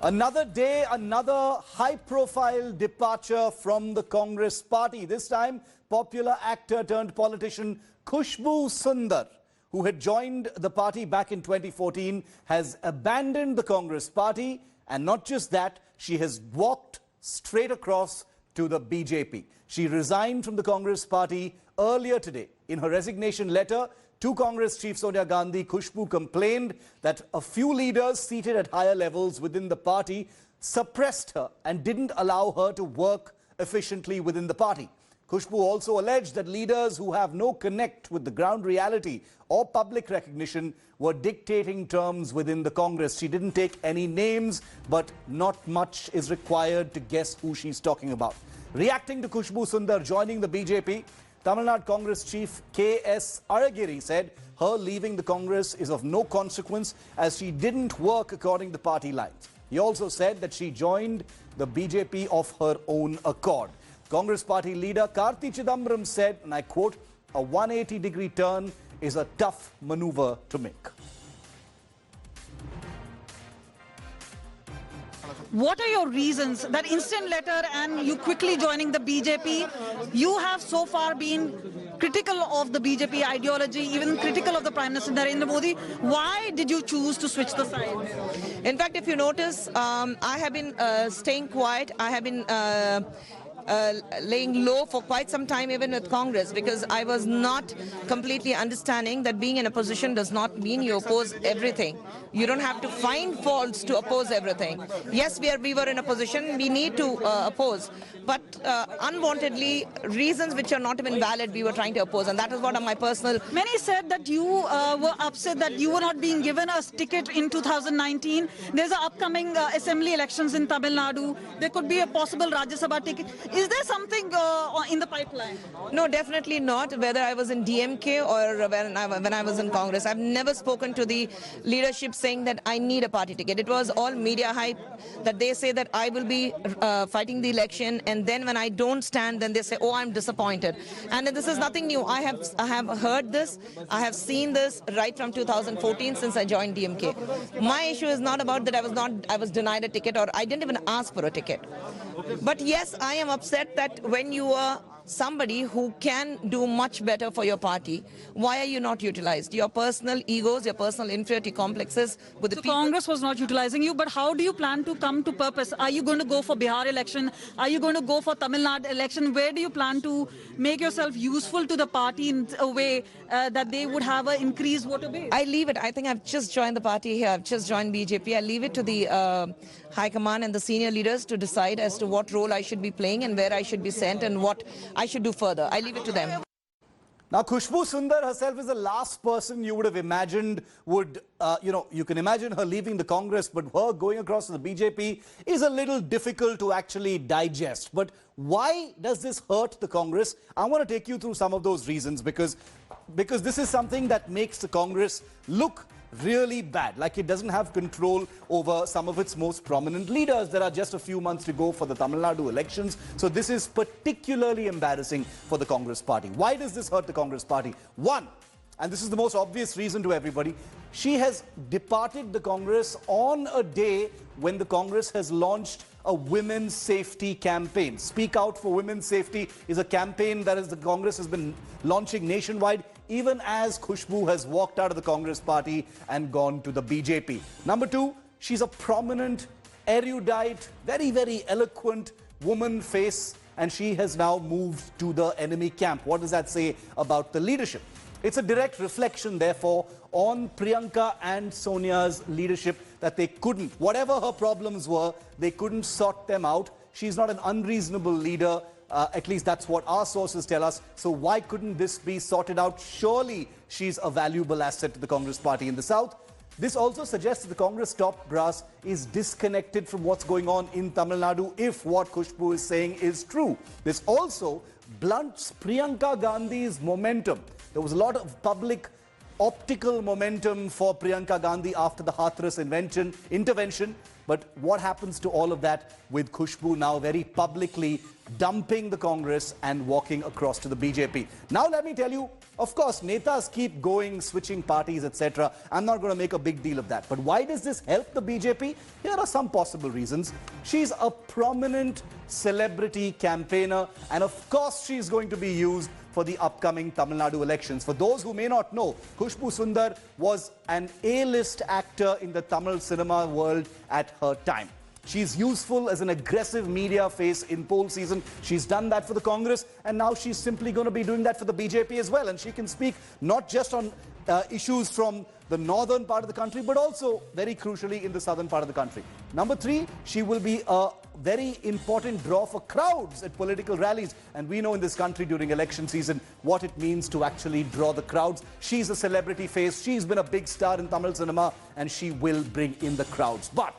Another day, another high-profile departure from the Congress party. This time, popular actor turned politician Khushbu Sundar, who had joined the party back in 2014, has abandoned the Congress party. And not just that, she has walked straight across to the BJP. She resigned from the Congress party earlier today. In her resignation letter to Congress Chief Sonia Gandhi, Khushbu complained that a few leaders seated at higher levels within the party suppressed her and didn't allow her to work efficiently within the party. Khushbu also alleged that leaders who have no connect with the ground reality or public recognition were dictating terms within the Congress. She didn't take any names, but not much is required to guess who she's talking about. Reacting to Khushbu Sundar joining the BJP, Tamil Nadu Congress Chief K.S. Aragiri said her leaving the Congress is of no consequence as she didn't work according to party lines. He also said that she joined the BJP of her own accord. Congress party leader Karti Chidambaram said, and I quote, "A 180-degree turn is a tough maneuver to make." What are your reasons? That instant letter and you quickly joining the BJP, you have so far been critical of the BJP ideology, even critical of the Prime Minister Narendra Modi. Why did you choose to switch the side? In fact, if you notice, I have been staying quiet. I have been laying low for quite some time even with Congress because I was not completely understanding that being in a position does not mean you oppose everything. You don't have to find faults to oppose everything. Yes, we were in a position, we need to oppose, but unwantedly, reasons which are not even valid, we were trying to oppose, and that is what my personal... Many said that you were upset that you were not being given a ticket in 2019. There's an upcoming assembly elections in Tamil Nadu. There could be a possible Rajya Sabha ticket. Is there something in the pipeline? No, definitely not. Whether I was in DMK or when I was in Congress, I've never spoken to the leadership saying that I need a party ticket. It was all media hype that they say that I will be fighting the election, and then when I don't stand, then they say, oh, I'm disappointed. And this is nothing new. I have heard this. I have seen this right from 2014 since I joined DMK. My issue is not about that I was denied a ticket or I didn't even ask for a ticket. But yes, I am upset that when you are somebody who can do much better for your party, why are you not utilized? Your personal egos, your personal inferiority complexes with the people. Congress was not utilizing you, but how do you plan to come to purpose? Are you going to go for Bihar election? Are you going to go for Tamil Nadu election? Where do you plan to make yourself useful to the party in a way that they would have an increased voter base? I leave it. I think I've just joined the party here. I've just joined BJP. I leave it to the High Command and the senior leaders to decide as to what role I should be playing and where I should be sent and what I should do further. I leave it to them. Now, Khushbu Sundar herself is the last person you would have imagined would, you can imagine her leaving the Congress, but her going across to the BJP is a little difficult to actually digest. But why does this hurt the Congress? I want to take you through some of those reasons because this is something that makes the Congress look really bad, like it doesn't have control over some of its most prominent leaders. There are just a few months to go for the Tamil Nadu elections, so this is particularly embarrassing for the Congress party. Why does this hurt the Congress party? One, and this is the most obvious reason to everybody, she has departed the Congress on a day when the Congress has launched a women's safety campaign. Speak Out for Women's Safety is a campaign that the Congress has been launching nationwide, even as Khushbu has walked out of the Congress party and gone to the BJP. Number two, she's a prominent, erudite, very, very eloquent woman face, and she has now moved to the enemy camp. What does that say about the leadership? It's a direct reflection, therefore, on Priyanka and Sonia's leadership that they couldn't, whatever her problems were, they couldn't sort them out. She's not an unreasonable leader. At least that's what our sources tell us. So why couldn't this be sorted out? Surely she's a valuable asset to the Congress party in the South. This also suggests that the Congress top brass is disconnected from what's going on in Tamil Nadu if what Khushbu is saying is true. This also blunts Priyanka Gandhi's momentum. There was a lot of public optical momentum for Priyanka Gandhi after the Hathras intervention. But what happens to all of that with Khushbu now very publicly dumping the Congress and walking across to the BJP? Now let me tell you, of course, netas keep going, switching parties, etc. I'm not going to make a big deal of that. But why does this help the BJP? Here are some possible reasons. She's a prominent celebrity campaigner, and of course she's going to be used for the upcoming Tamil Nadu elections. For those who may not know, Khushbu Sundar was an A-list actor in the Tamil cinema world at her time. She's useful as an aggressive media face in poll season. She's done that for the Congress, and now she's simply going to be doing that for the BJP as well. And she can speak not just on issues from the northern part of the country, but also very crucially in the southern part of the country. Number three, she will be a very important draw for crowds at political rallies. And we know in this country during election season what it means to actually draw the crowds. She's a celebrity face. She's been a big star in Tamil cinema, and she will bring in the crowds. But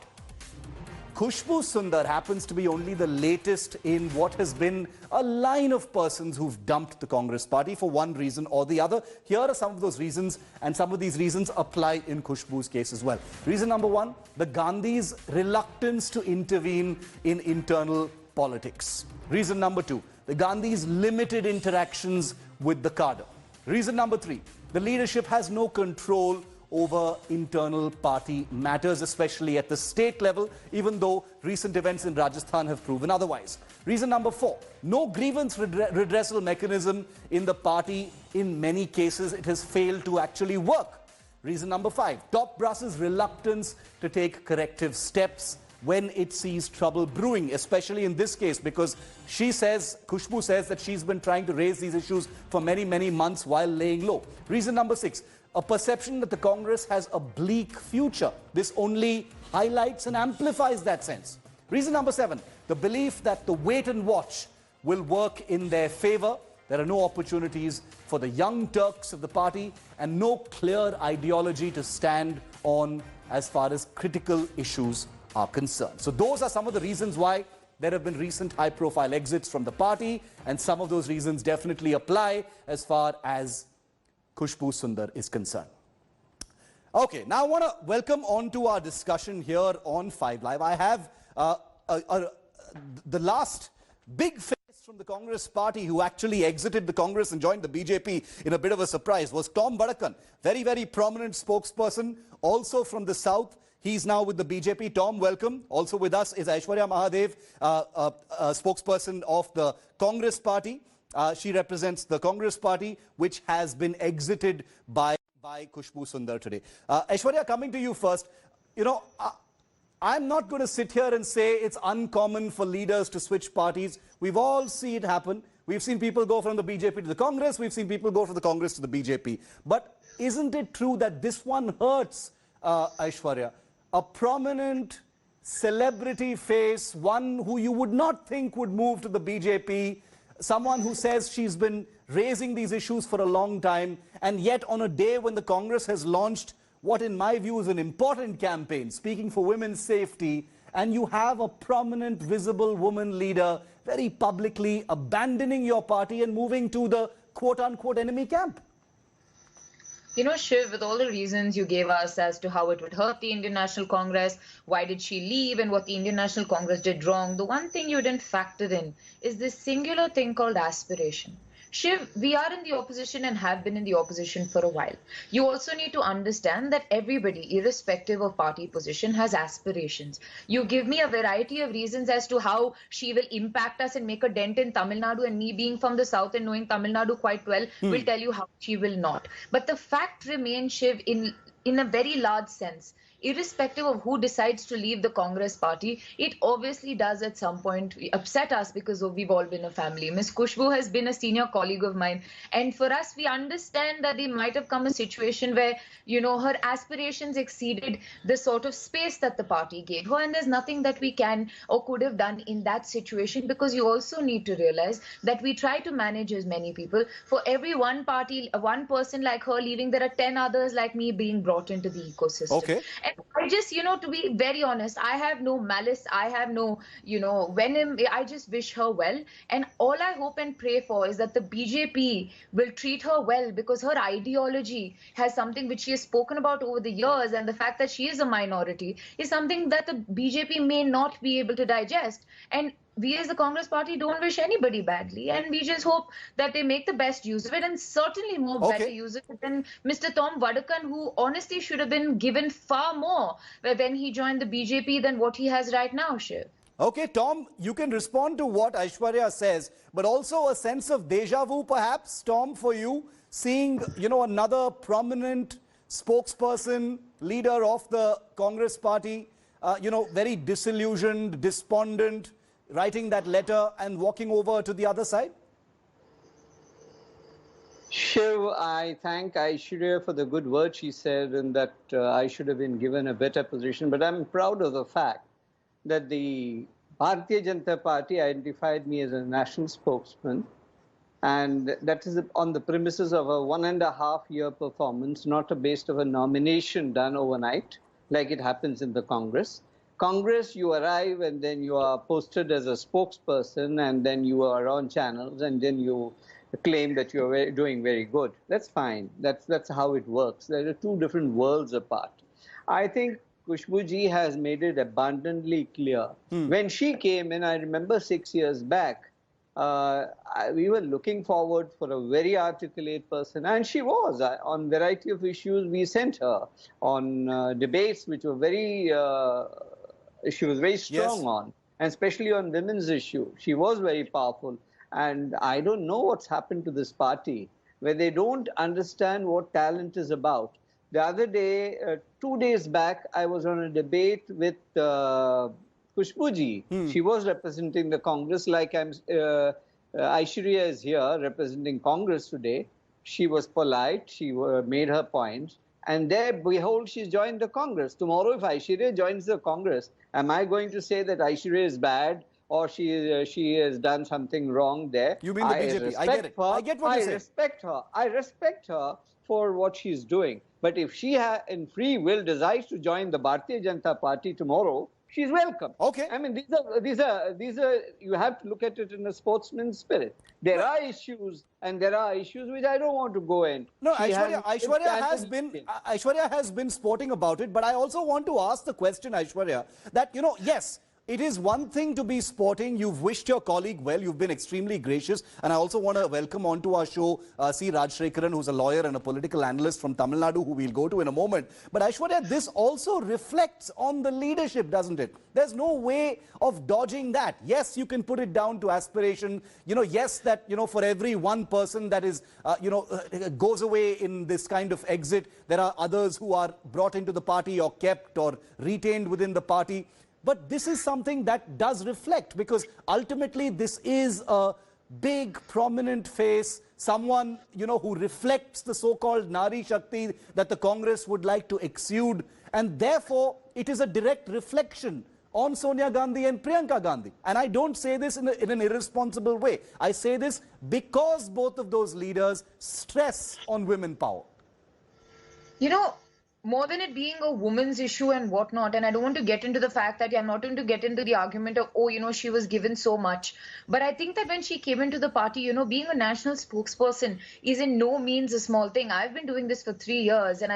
Khushbu Sundar happens to be only the latest in what has been a line of persons who've dumped the Congress party for one reason or the other. Here are some of those reasons, and some of these reasons apply in Khushbu's case as well. Reason number one, the Gandhis' reluctance to intervene in internal politics. Reason number two, the Gandhis' limited interactions with the cadre. Reason number three, the leadership has no control over internal party matters, especially at the state level, even though recent events in Rajasthan have proven otherwise. Reason number four, no grievance redressal mechanism in the party. In many cases, it has failed to actually work. Reason number five, top brass's reluctance to take corrective steps when it sees trouble brewing, especially in this case, because she says, Khushbu says, that she's been trying to raise these issues for many, many months while laying low. Reason number six, a perception that the Congress has a bleak future. This only highlights and amplifies that sense. Reason number seven, the belief that the wait and watch will work in their favor. There are no opportunities for the young Turks of the party and no clear ideology to stand on as far as critical issues are concerned. So those are some of the reasons why there have been recent high-profile exits from the party, and some of those reasons definitely apply as far as Khushbu Sundar is concerned. Okay, now I want to welcome on to our discussion here on 5 Live. I have the last big face from the Congress party who actually exited the Congress and joined the BJP in a bit of a surprise was Tom Badakan, very, very prominent spokesperson, also from the south. He's now with the BJP. Tom, welcome. Also with us is Aishwarya Mahadev, spokesperson of the Congress party. She represents the Congress party, which has been exited by Khushbu Sundar today. Aishwarya, coming to you first. You know, I'm not going to sit here and say it's uncommon for leaders to switch parties. We've all seen it happen. We've seen people go from the BJP to the Congress. We've seen people go from the Congress to the BJP. But isn't it true that this one hurts, Aishwarya? A prominent celebrity face, one who you would not think would move to the BJP, someone who says she's been raising these issues for a long time, and yet on a day when the Congress has launched what in my view is an important campaign, speaking for women's safety, and you have a prominent, visible woman leader very publicly abandoning your party and moving to the quote-unquote enemy camp. You know, Shiv, with all the reasons you gave us as to how it would hurt the Indian National Congress, why did she leave and what the Indian National Congress did wrong, the one thing you didn't factor in is this singular thing called aspiration. Shiv, we are in the opposition and have been in the opposition for a while. You also need to understand that everybody, irrespective of party position, has aspirations. You give me a variety of reasons as to how she will impact us and make a dent in Tamil Nadu, and me being from the south and knowing Tamil Nadu quite well will tell you how she will not. But the fact remains, Shiv, in a very large sense, irrespective of who decides to leave the Congress party, it obviously does at some point upset us because we've all been a family. Ms. Khushbu has been a senior colleague of mine. And for us, we understand that there might have come a situation where, you know, her aspirations exceeded the sort of space that the party gave her. And there's nothing that we can or could have done in that situation, because you also need to realize that we try to manage as many people. For every one party, one person like her leaving, there are 10 others like me being brought into the ecosystem. Okay. And I just, to be very honest, I have no malice. I have no, venom. I just wish her well. And all I hope and pray for is that the BJP will treat her well, because her ideology has something which she has spoken about over the years. And the fact that she is a minority is something that the BJP may not be able to digest. And we as the Congress party don't wish anybody badly, and we just hope that they make the best use of it, and certainly more better use of it than Mr. Tom Vadakan, who honestly should have been given far more when he joined the BJP than what he has right now, Shiv. Okay, Tom, you can respond to what Aishwarya says, but also a sense of deja vu perhaps, Tom, for you, seeing, another prominent spokesperson, leader of the Congress party, very disillusioned, despondent, writing that letter and walking over to the other side? Shiv, I thank Aishwarya for the good word she said, and that I should have been given a better position. But I'm proud of the fact that the Bharatiya Janata Party identified me as a national spokesman. And that is on the premises of a 1.5-year performance, not based of a nomination done overnight, like it happens in the Congress. Congress, you arrive and then you are posted as a spokesperson, and then you are on channels, and then you claim that you are doing very good. That's fine. That's how it works. There are two different worlds apart. I think Khushbu ji has made it abundantly clear. When she came in, I remember 6 years back, we were looking forward for a very articulate person, and she was. On variety of issues, we sent her on debates which were very... she was very strong on, and especially on women's issue. She was very powerful. And I don't know what's happened to this party, where they don't understand what talent is about. The other day, 2 days back, I was on a debate with Khushbu ji. She was representing the Congress, like Aishwarya is here representing Congress today. She was polite. She made her points. And there, behold, she's joined the Congress. Tomorrow, if Aishwarya joins the Congress, am I going to say that Aishwarya is bad, or she has done something wrong there? You mean the BJP? I get it. I get what you say. I respect her. I respect her for what she's doing. But if she, in free will, decides to join the Bharatiya Janata Party tomorrow, she's welcome. Okay. I mean, these are. You have to look at it in a sportsman's spirit. There are issues, and there are issues which I don't want to go in. No, Aishwarya has been sporting about it, but I also want to ask the question, Aishwarya, that, yes, it is one thing to be sporting. You've wished your colleague well. You've been extremely gracious. And I also want to welcome onto our show C. Rajshekaran, who's a lawyer and a political analyst from Tamil Nadu, who we'll go to in a moment. But Aishwarya, this also reflects on the leadership, doesn't it? There's no way of dodging that. Yes, you can put it down to aspiration. Yes, that, for every one person that is, goes away in this kind of exit, there are others who are brought into the party or kept or retained within the party. But this is something that does reflect, because ultimately this is a big, prominent face, someone, who reflects the so-called Nari Shakti that the Congress would like to exude. And therefore, it is a direct reflection on Sonia Gandhi and Priyanka Gandhi. And I don't say this in an irresponsible way. I say this because both of those leaders stress on women power. More than it being a woman's issue and whatnot, and I don't want to get into the fact that I'm not going to get into the argument of, she was given so much. But I think that when she came into the party, being a national spokesperson is in no means a small thing. I've been doing this for 3 years, and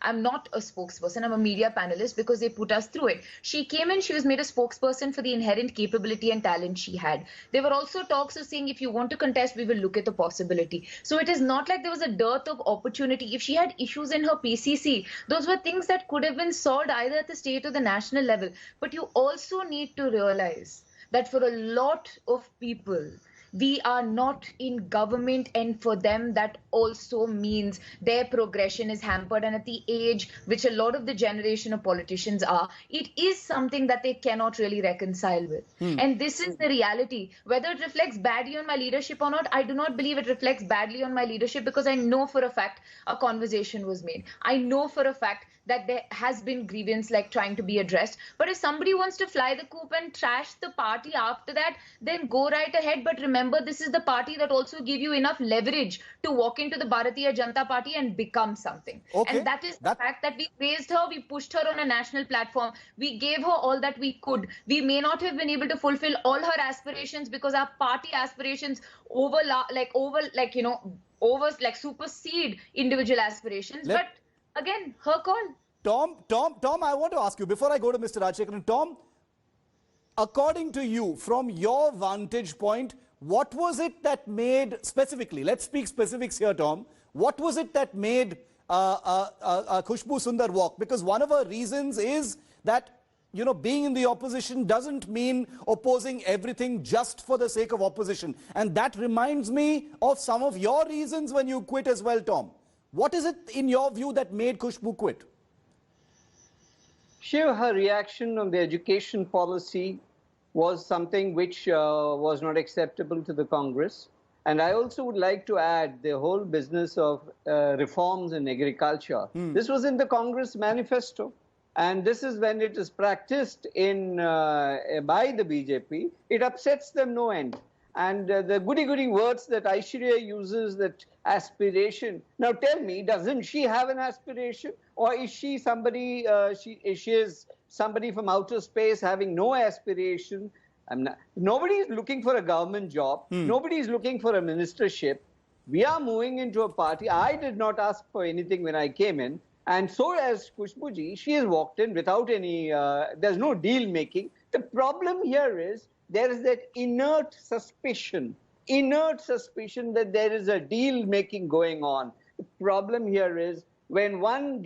I'm not a spokesperson. I'm a media panelist because they put us through it. She came in, she was made a spokesperson for the inherent capability and talent she had. There were also talks of saying, if you want to contest, we will look at the possibility. So it is not like there was a dearth of opportunity. If she had issues in her PCC, those were things that could have been solved either at the state or the national level. But you also need to realize that for a lot of people, we are not in government, and for them that also means their progression is hampered. And at the age which a lot of the generation of politicians are, it is something that they cannot really reconcile with. And this is the reality. Whether it reflects badly on my leadership or not, I do not believe it reflects badly on my leadership, because I know for a fact a conversation was made. I know for a fact that there has been grievance like trying to be addressed. But if somebody wants to fly the coop and trash the party after that, then go right ahead. But remember, this is the party that also give you enough leverage to walk into the Bharatiya Janata Party and become something. Okay. And that is the fact that we raised her, we pushed her on a national platform, we gave her all that we could. We may not have been able to fulfill all her aspirations because our party aspirations supersede individual aspirations. But again, her call. Tom, I want to ask you, before I go to Mr. Rajshekharan, Tom, according to you, from your vantage point, what was it that made, specifically, let's speak specifics here, Tom, what was it that made Khushbu Sundar walk? Because one of her reasons is that, you know, being in the opposition doesn't mean opposing everything just for the sake of opposition. And that reminds me of some of your reasons when you quit as well, Tom. What is it, in your view, that made Khushbu quit? Shiv, her reaction on the education policy was something which was not acceptable to the Congress. And I also would like to add the whole business of reforms in agriculture. This was in the Congress manifesto. And this is when it is practiced in by the BJP, it upsets them no end. And the goody-goody words that Aishwarya uses, that aspiration. Now tell me, doesn't she have an aspiration? Or is she somebody, she is somebody from outer space having no aspiration? Nobody is looking for a government job. Nobody is looking for a ministership. We are moving into a party. I did not ask for anything when I came in. And so as Khushbu, she has walked in without any, there's no deal making. The problem here is there is that inert suspicion that there is a deal making going on. The problem here is when one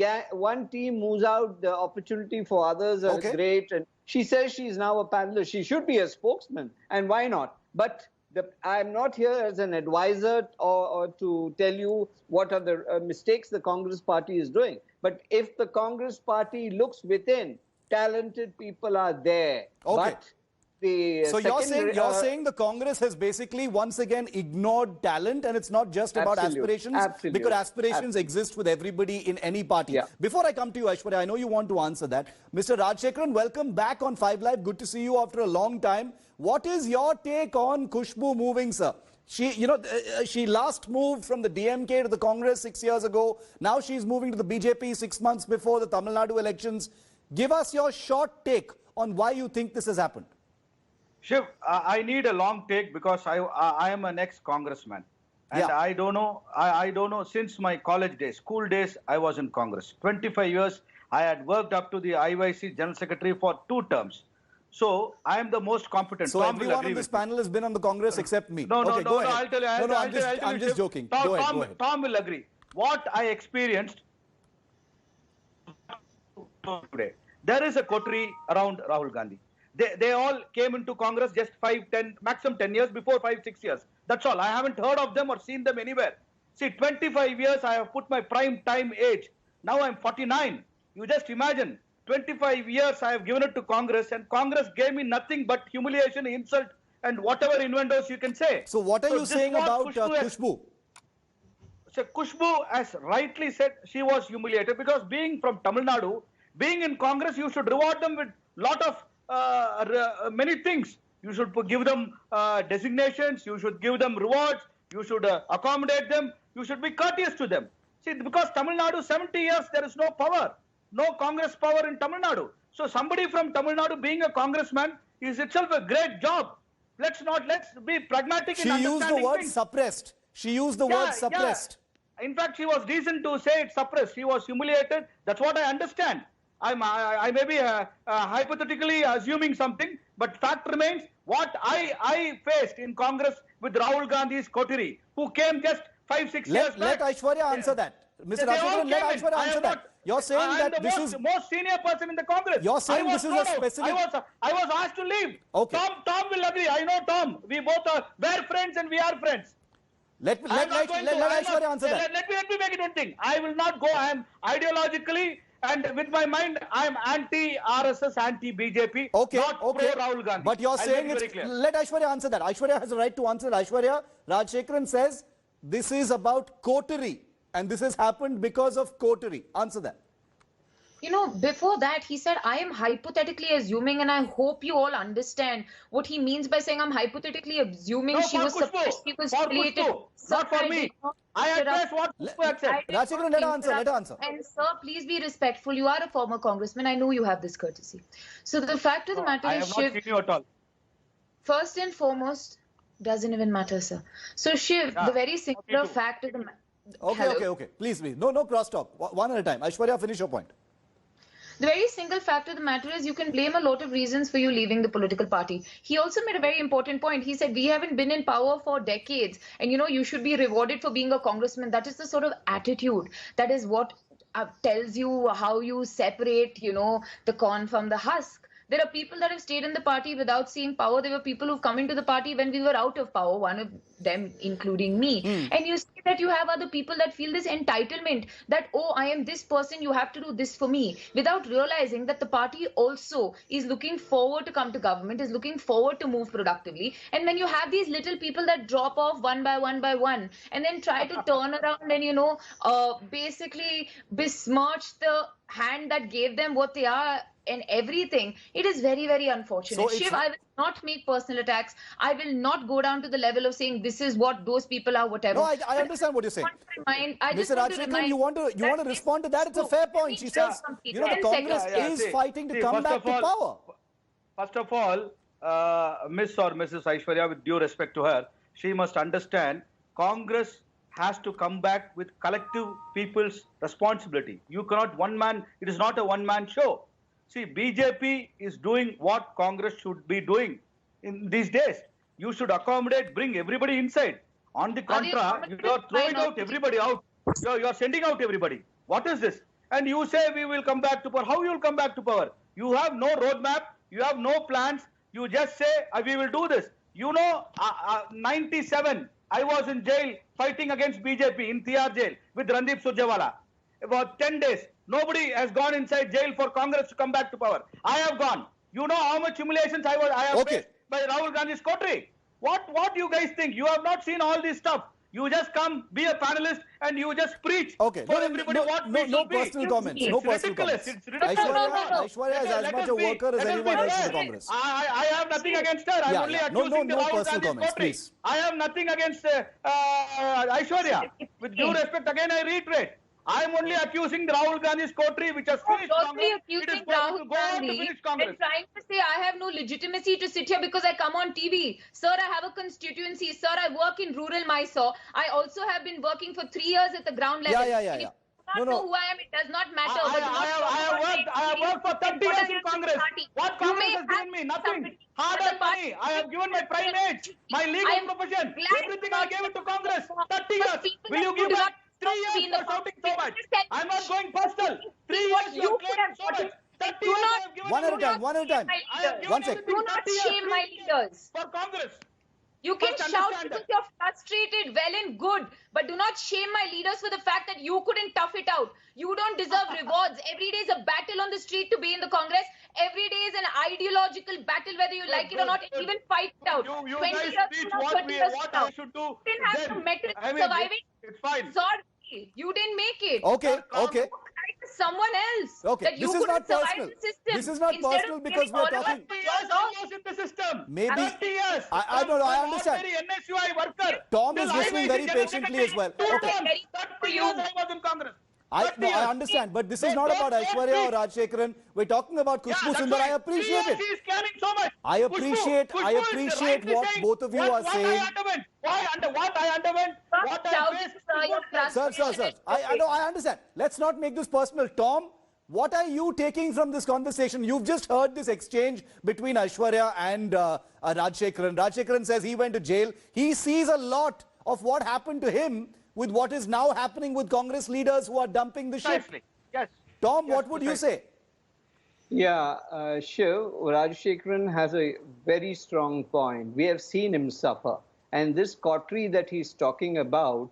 team moves out, the opportunity for others are great. And she says she's now a panelist. She should be a spokesman. And why not? But I'm not here as an advisor or to tell you what are the mistakes the Congress party is doing. But if the Congress party looks within, talented people are there. But so you're saying the Congress has basically once again ignored talent, and it's not just about aspirations, because aspirations exist with everybody in any party. Before I come to you, Aishwarya, I know you want to answer that. Mr. Rajshekharan, welcome back on 5 Live. Good to see you after a long time. What is your take on Khushbu moving, sir? She last moved from the DMK to the Congress 6 years ago. Now she's moving to the BJP 6 months before the Tamil Nadu elections. Give us your short take on why you think this has happened. Shiv, I need a long take because I am an ex-congressman. And I don't know, since my college days, school days, I was in Congress. 25 years, I had worked up to the IYC General Secretary for 2 terms. So, I am the most competent. So, everyone on this panel has been on the Congress except me. No, I'll tell you. I'm just joking. Go ahead. Tom will agree. What I experienced today, there is a coterie around Rahul Gandhi. They all came into Congress just 5, 10, maximum 10 years before 5, 6 years. That's all. I haven't heard of them or seen them anywhere. See, 25 years I have put my prime time age. Now I'm 49. You just imagine. 25 years I have given it to Congress, and Congress gave me nothing but humiliation, insult, and whatever innuendos you can say. So what are you saying about Khushbu? So Khushbu, as rightly said, she was humiliated because being from Tamil Nadu, being in Congress, you should reward them with lot of many things. You should give them designations, you should give them rewards, you should accommodate them, you should be courteous to them. See, because Tamil Nadu, 70 years, there is no power, no Congress power in Tamil Nadu. So somebody from Tamil Nadu being a congressman is itself a great job. Let's be pragmatic in understanding. She used the word things. Suppressed. She used the word suppressed. Yeah. In fact, she was decent to say it's suppressed. She was humiliated. That's what I understand. I may be hypothetically assuming something, but fact remains what I faced in Congress with Rahul Gandhi's coterie, who came just 5, 6 years Let back. Aishwarya answer that. Mr. Rajshekharan, let Aishwarya answer that. You're saying that this is the most senior person in the Congress. You're saying this is a specific. I was asked to leave. Okay. Tom will agree. I know Tom. We both were friends and we are friends. Let Aishwarya answer that. Let me make it one thing. I will not go. I am ideologically and with my mind, I am anti-RSS, anti-BJP, not pro-Rahul Gandhi. But you're saying it's... Let Aishwarya answer that. Aishwarya has a right to answer. Aishwarya, Rajshekharan says this is about coterie. And this has happened because of coterie. Answer that. You know, before that, he said, I am hypothetically assuming, and I hope you all understand what he means by saying I'm hypothetically assuming No, she for was Kushbu, suppressed, she was for humiliated. Kushbu, Sir, not for I me. did not I interrupt. address what Kushbu had I said. did Rajshekharan, not let her answer, let her interrupt. answer. And sir, please be respectful. You are a former congressman. I know you have this courtesy. So the fact of the No, matter I is, have not Shiv, seen you at all. first and foremost, doesn't even matter, sir. So Shiv, Yeah, the very me singular too. fact of the matter. Okay. Please, please. No crosstalk. One at a time. Aishwarya, finish your point. The very single fact of the matter is you can blame a lot of reasons for you leaving the political party. He also made a very important point. He said, we haven't been in power for decades and you should be rewarded for being a congressman. That is the sort of attitude. That is what tells you how you separate, the corn from the husk. There are people that have stayed in the party without seeing power. There were people who've come into the party when we were out of power, one of them including me. And you see that you have other people that feel this entitlement that, oh, I am this person, you have to do this for me, without realizing that the party also is looking forward to come to government, is looking forward to move productively. And when you have these little people that drop off one by one, and then try to turn around and, basically besmirch the hand that gave them what they are and everything, it is very, very unfortunate. So it's- Shiv, I will not make personal attacks. I will not go down to the level of saying this is what those people are, whatever. No, I understand what you're saying. I just Mr. want to Rajshekharan, remind you want to respond to that? It's a fair point. She says, the Congress is fighting to come back to power. First of all, Miss or Mrs. Aishwarya, with due respect to her, she must understand Congress has to come back with collective people's responsibility. You cannot one man, it is not a one-man show. See, BJP is doing what Congress should be doing in these days. You should accommodate, bring everybody inside. On the contra, you are throwing out everybody out. You are sending out everybody. What is this? And you say we will come back to power. How you will come back to power? You have no roadmap. You have no plans. You just say we will do this. 97, I was in jail fighting against BJP in Tihar jail with Randeep Surjewala. About 10 days. Nobody has gone inside jail for Congress to come back to power. I have gone. You know how much humiliations I have faced by Rahul Gandhi's coterie. What you guys think? You have not seen all this stuff. You just come, be a panelist, and you just preach Okay, for everybody what we no should be. personal comments. No It's personal ridiculous. comments. It's ridiculous. Aishwarya is as much a worker as anyone else in the Congress. I have nothing against her. I'm only accusing the no Rahul personal Gandhi's comments, coterie. please. I have nothing against Aishwarya. With due respect, again I reiterate. I am only accusing the Rahul Gandhi's coterie, which has finished Totally Congress. It is accusing possible to Rahul go on to Gandhi finish and Congress. trying to say I have no legitimacy to sit here because I come on TV. Sir, I have a constituency. Sir, I work in rural Mysore. I also have been working for 3 years at the ground level. Yeah. And if you do not know who I am, it does not matter. I have worked for 30 years in Congress. What You Congress may has given have me? Nothing. somebody, Hard but the earned money. I have given my primate, my I legal am profession. glad Everything I gave it to Congress. 30 But years. people Will you that give do me not 3 want to be years in the for shouting so Congress, much? just tell I'm me. not going personal. 3 What years you you have could claimed have so much. gotten. 30 Do years I not- have given One at a everything. time, one at a time. I have given One sec. everything. Do not 30 years shame my leaders. for Congress. You can First shout understand because that. you're frustrated, well and good, but do not shame my leaders for the fact that you couldn't tough it out. You don't deserve rewards. Every day is a battle on the street to be in the Congress. Every day is an ideological battle, whether you like it or not, and even fight it out. You 20 guys years teach from now, what 30 years I from now. should do. You didn't have the then. metal I mean, surviving. it's fine. Sorry, you didn't make it. Okay. Someone else. Okay, That you this is couldn't not survive personal. the system. This is not Instead personal of because giving we are all of us talking- 30 your years I dog. was in the system. Maybe- 30 years. I know, I From understand. ordinary NSUI worker. Tom is till listening IIT very General patiently Secretary. as well. 2 Okay. terms. 30 years I was in Congress. 30 I years. understand, but this is They not don't about know Aishwarya or speech. Rajshekharan. We're talking about Kushbu that's Sundar. I right. appreciate 3 it. years She is scanning so much. I appreciate Kushbu is rightly what saying both of you are what saying. I underwent. What I underwent. What I Shout, faced. sir, you're frustrated. Sir. I know, I understand. Let's not make this personal. Tom, what are you taking from this conversation? You've just heard this exchange between Aishwarya and Rajshekharan. Rajshekharan says he went to jail. He sees a lot of what happened to him with what is now happening with Congress leaders who are dumping the ship. Precisely. Yes. Tom, Yes, what would you precisely. say? Yeah, Shiv, Rajshekharan has a very strong point. We have seen him suffer. And this coterie that he's talking about,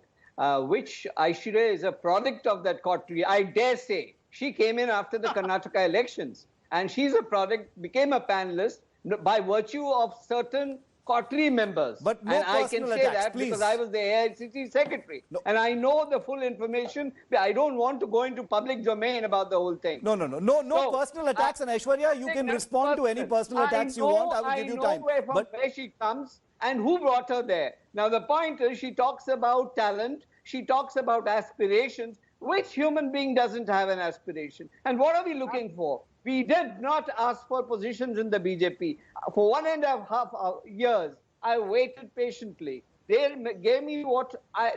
which Aishwarya is a product of that coterie, I dare say. She came in after the Karnataka elections. And she's a product, became a panelist by virtue of certain coterie members. But no and I can personal say attacks, that please. because I was the AICC secretary. No. And I know the full information. I don't want to go into public domain about the whole thing. No So, personal attacks. And Aishwarya, you can respond to any personal attacks you want. I will give you time. From where she comes and who brought her there. Now, the point is, she talks about talent. She talks about aspirations. Which human being doesn't have an aspiration? And what are we looking for? We did not ask for positions in the BJP. For 1.5 years, I waited patiently. They gave me what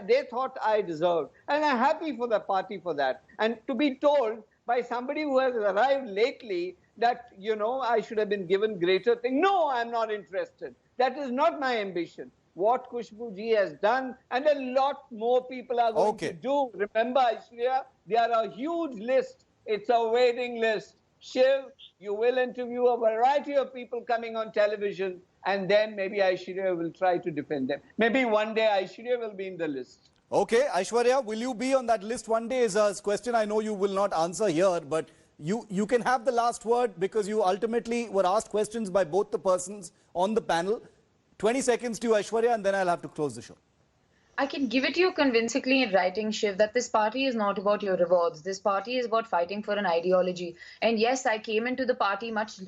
they thought I deserved. And I'm happy for the party for that. And to be told by somebody who has arrived lately that, I should have been given greater things. No, I'm not interested. That is not my ambition. What Khushbu ji has done, and a lot more people are going to do. Remember, Aishwarya, there are a huge list. It's a waiting list. Shiv, you will interview a variety of people coming on television, and then maybe Aishwarya will try to defend them. Maybe one day Aishwarya will be in the list. Okay, Aishwarya, will you be on that list one day is a question I know you will not answer here, but you can have the last word because you ultimately were asked questions by both the persons on the panel. 20 seconds to you, Aishwarya, and then I'll have to close the show. I can give it to you convincingly in writing, Shiv, that this party is not about your rewards. This party is about fighting for an ideology. And yes, I came into the party much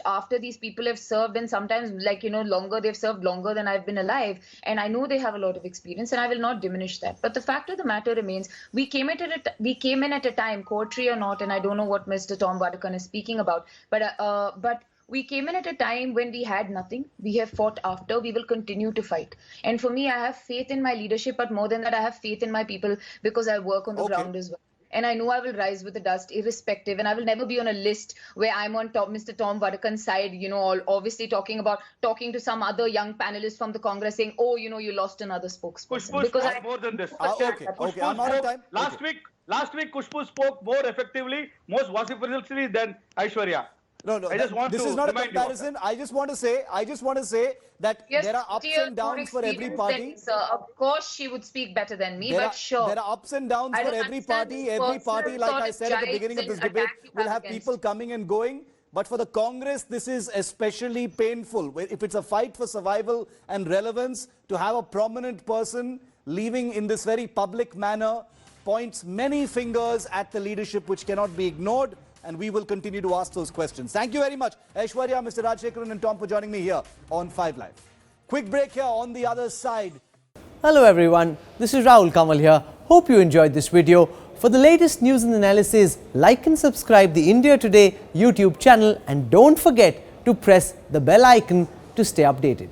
after these people have served, and sometimes longer. They've served longer than I've been alive. And I know they have a lot of experience, and I will not diminish that. But the fact of the matter remains, we came in at a time, courtesy or not, and I don't know what Mr. Tom Vadakan is speaking about, but we came in at a time when we had nothing. We have fought after. We will continue to fight. And for me, I have faith in my leadership, but more than that, I have faith in my people because I work on the ground as well. And I know I will rise with the dust irrespective. And I will never be on a list where I'm on Mr. Tom Vadakan's side, obviously talking to some other young panelist from the Congress saying, oh, you lost another spokesperson. Khushbu spoke more than this. Okay, I'm out of time. Last week, Khushbu spoke more effectively, most vociferously than Aishwarya. No, this is not a comparison. I just want to say that there are ups and downs for every party. Of course, she would speak better than me, but sure. There are ups and downs for every party. Every party, like I said at the beginning of this debate, will have people coming and going. But for the Congress, this is especially painful. If it's a fight for survival and relevance, to have a prominent person leaving in this very public manner points many fingers at the leadership, which cannot be ignored. And we will continue to ask those questions. Thank you very much, Aishwarya, Mr. Rajshekharan and Tom for joining me here on 5 Live. Quick break here on the other side. Hello everyone, this is Rahul Kamal here. Hope you enjoyed this video. For the latest news and analysis, like and subscribe the India Today YouTube channel and don't forget to press the bell icon to stay updated.